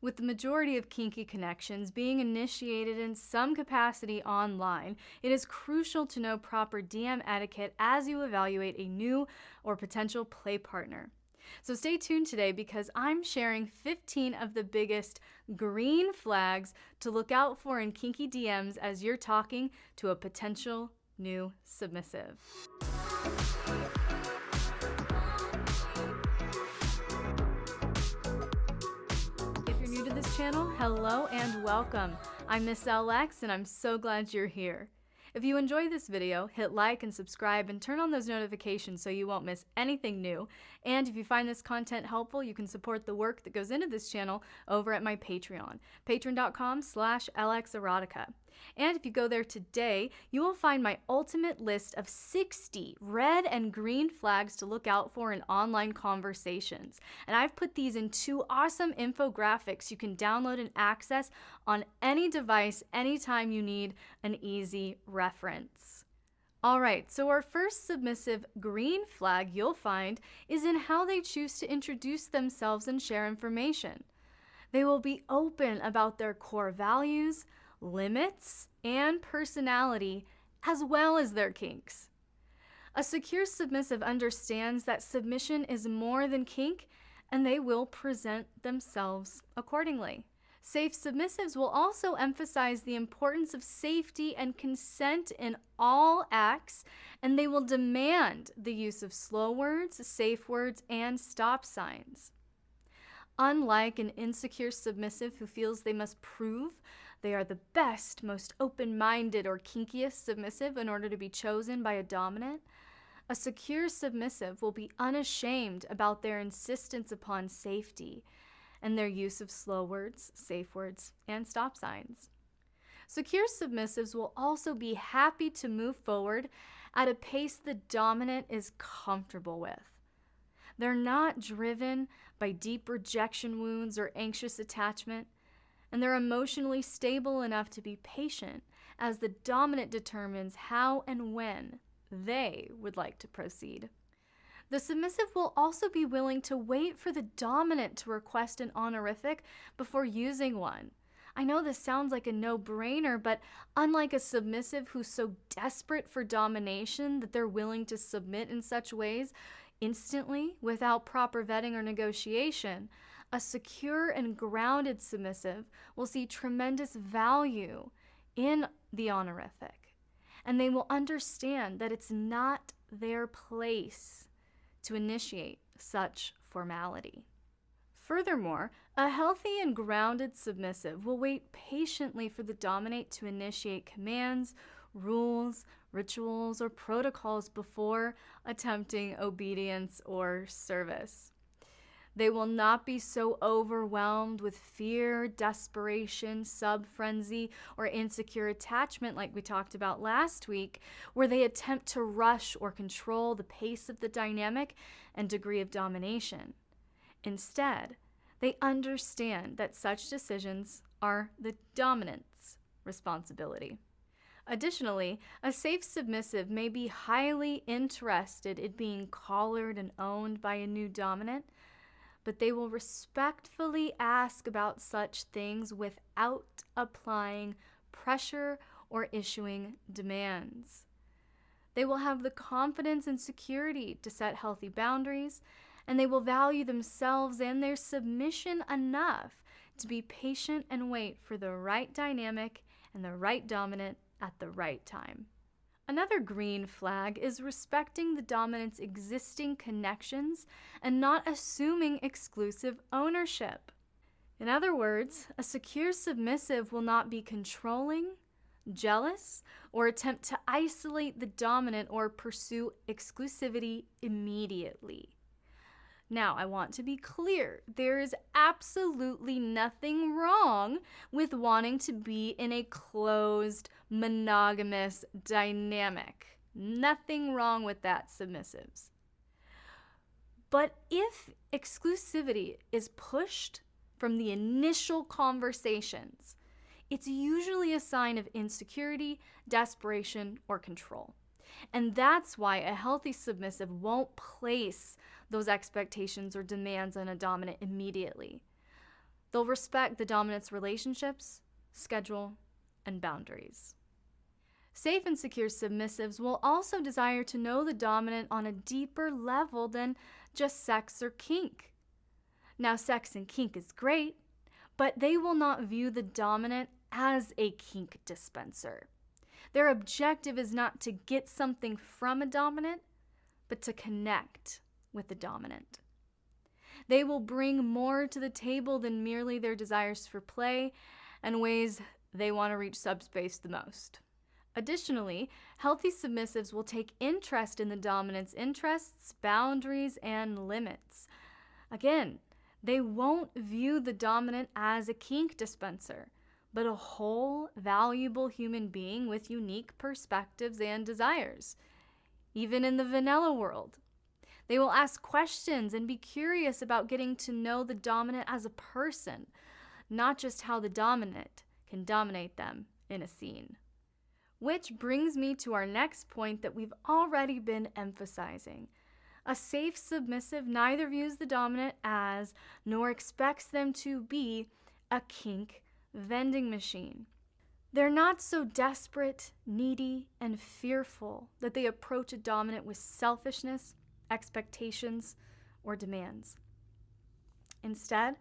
With the majority of kinky connections being initiated in some capacity online, it is crucial to know proper DM etiquette as you evaluate a new or potential play partner. So stay tuned today because I'm sharing 15 of the biggest green flags to look out for in kinky DMs as you're talking to a potential new submissive. If you're new to this channel, hello and welcome. I'm Miss Elle, and I'm so glad you're here. If you enjoyed this video, hit like and subscribe and turn on those notifications so you won't miss anything new. And if you find this content helpful, you can support the work that goes into this channel over at my Patreon, patreon.com/LXerotica. And if you go there today, you will find my ultimate list of 60 red and green flags to look out for in online conversations. And I've put these in 2 awesome infographics you can download and access on any device anytime you need an easy reference. All right, so our first submissive green flag you'll find is in how they choose to introduce themselves and share information. They will be open about their core values, limits, and personality, as well as their kinks. A secure submissive understands that submission is more than kink, and they will present themselves accordingly. Safe submissives will also emphasize the importance of safety and consent in all acts, and they will demand the use of slow words, safe words, and stop signs. Unlike an insecure submissive who feels they must prove they are the best, most open-minded, or kinkiest submissive in order to be chosen by a dominant, a secure submissive will be unashamed about their insistence upon safety and their use of slow words, safe words, and stop signs. Secure submissives will also be happy to move forward at a pace the dominant is comfortable with. They're not driven by deep rejection wounds or anxious attachment, and they're emotionally stable enough to be patient as the dominant determines how and when they would like to proceed. The submissive will also be willing to wait for the dominant to request an honorific before using one. I know this sounds like a no-brainer, but unlike a submissive who's so desperate for domination that they're willing to submit in such ways instantly without proper vetting or negotiation, a secure and grounded submissive will see tremendous value in the honorific, and they will understand that it's not their place to initiate such formality. Furthermore, a healthy and grounded submissive will wait patiently for the dominate to initiate commands, rules, rituals, or protocols before attempting obedience or service. They will not be so overwhelmed with fear, desperation, sub-frenzy, or insecure attachment like we talked about last week, where they attempt to rush or control the pace of the dynamic and degree of domination. Instead, they understand that such decisions are the dominant's responsibility. Additionally, a safe submissive may be highly interested in being collared and owned by a new dominant, but they will respectfully ask about such things without applying pressure or issuing demands. They will have the confidence and security to set healthy boundaries, and they will value themselves and their submission enough to be patient and wait for the right dynamic and the right dominant at the right time. Another green flag is respecting the dominant's existing connections and not assuming exclusive ownership. In other words, a secure submissive will not be controlling, jealous, or attempt to isolate the dominant or pursue exclusivity immediately. Now, I want to be clear, there is absolutely nothing wrong with wanting to be in a closed, monogamous dynamic. Nothing wrong with that, submissives. But if exclusivity is pushed from the initial conversations, it's usually a sign of insecurity, desperation, or control. And that's why a healthy submissive won't place those expectations or demands on a dominant immediately. They'll respect the dominant's relationships, schedule, and boundaries. Safe and secure submissives will also desire to know the dominant on a deeper level than just sex or kink. Now, sex and kink is great, but they will not view the dominant as a kink dispenser. Their objective is not to get something from a dominant, but to connect with the dominant. They will bring more to the table than merely their desires for play and ways they want to reach subspace the most. Additionally, healthy submissives will take interest in the dominant's interests, boundaries, and limits. Again, they won't view the dominant as a kink dispenser, but a whole, valuable human being with unique perspectives and desires. Even in the vanilla world, they will ask questions and be curious about getting to know the dominant as a person, not just how the dominant can dominate them in a scene. Which brings me to our next point that we've already been emphasizing. A safe submissive neither views the dominant as, nor expects them to be, a kink vending machine. They're not so desperate, needy, and fearful that they approach a dominant with selfishness, expectations, or demands. Instead,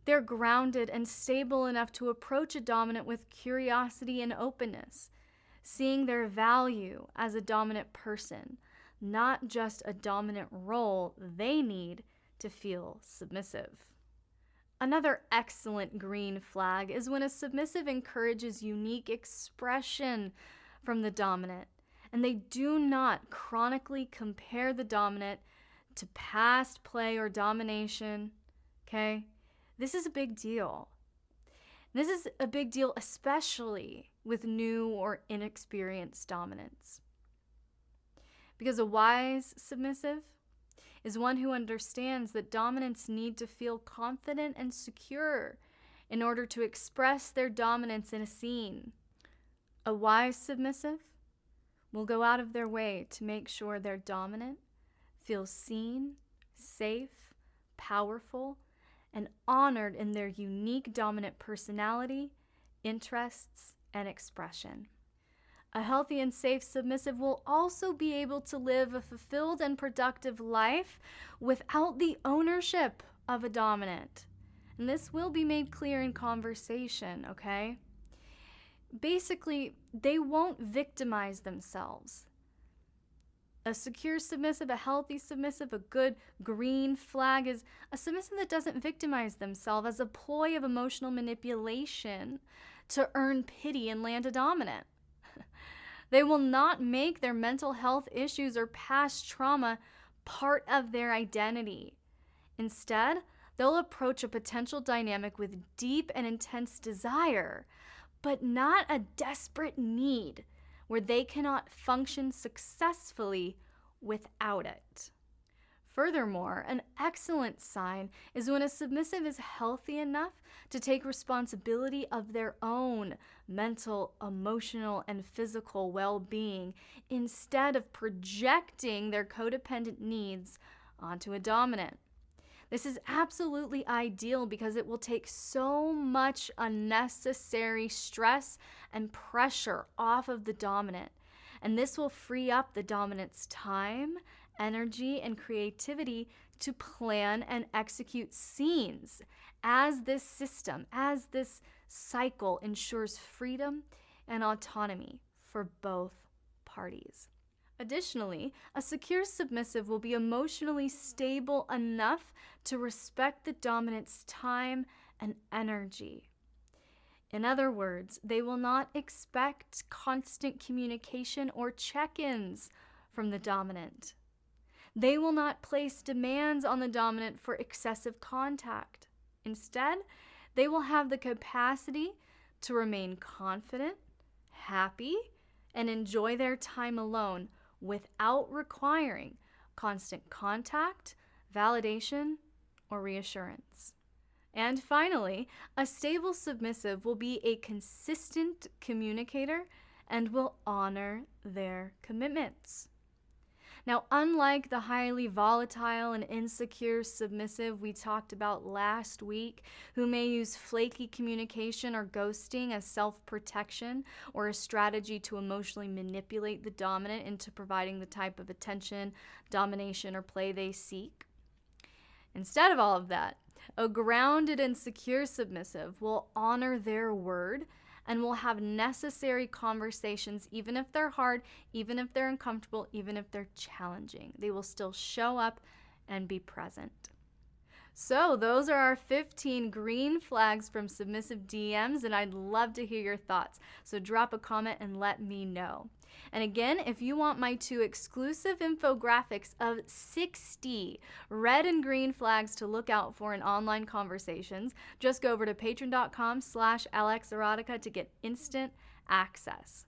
they're grounded and stable enough to approach a dominant with curiosity and openness, seeing their value as a dominant person, not just a dominant role they need to feel submissive. Another excellent green flag is when a submissive encourages unique expression from the dominant, and they do not chronically compare the dominant to past play or domination, okay? This is a big deal. This is a big deal especially with new or inexperienced dominants. Because a wise submissive is one who understands that dominants need to feel confident and secure in order to express their dominance in a scene. A wise submissive will go out of their way to make sure their dominant feels seen, safe, powerful, and honored in their unique dominant personality, interests, and expression. A healthy and safe submissive will also be able to live a fulfilled and productive life without the ownership of a dominant. And this will be made clear in conversation, okay? Basically, they won't victimize themselves. A secure submissive, a healthy submissive, a good green flag is a submissive that doesn't victimize themselves as a ploy of emotional manipulation to earn pity and land a dominant. They will not make their mental health issues or past trauma part of their identity. Instead, they'll approach a potential dynamic with deep and intense desire, but not a desperate need where they cannot function successfully without it. Furthermore, an excellent sign is when a submissive is healthy enough to take responsibility of their own mental, emotional, and physical well-being instead of projecting their codependent needs onto a dominant. This is absolutely ideal because it will take so much unnecessary stress and pressure off of the dominant, and this will free up the dominant's time, energy, and creativity to plan and execute scenes as this system, as this cycle ensures freedom and autonomy for both parties. Additionally, a secure submissive will be emotionally stable enough to respect the dominant's time and energy. In other words, they will not expect constant communication or check-ins from the dominant. They will not place demands on the dominant for excessive contact. Instead, they will have the capacity to remain confident, happy, and enjoy their time alone without requiring constant contact, validation, or reassurance. And finally, a stable submissive will be a consistent communicator and will honor their commitments. Now, unlike the highly volatile and insecure submissive we talked about last week, who may use flaky communication or ghosting as self-protection or a strategy to emotionally manipulate the dominant into providing the type of attention, domination, or play they seek, instead of all of that, a grounded and secure submissive will honor their word and will have necessary conversations, even if they're hard, even if they're uncomfortable, even if they're challenging. They will still show up and be present. So those are our 15 green flags from submissive DMs, and I'd love to hear your thoughts. So drop a comment and let me know. And again, if you want my 2 exclusive infographics of 60 red and green flags to look out for in online conversations, just go over to patreon.com/LXerotica to get instant access.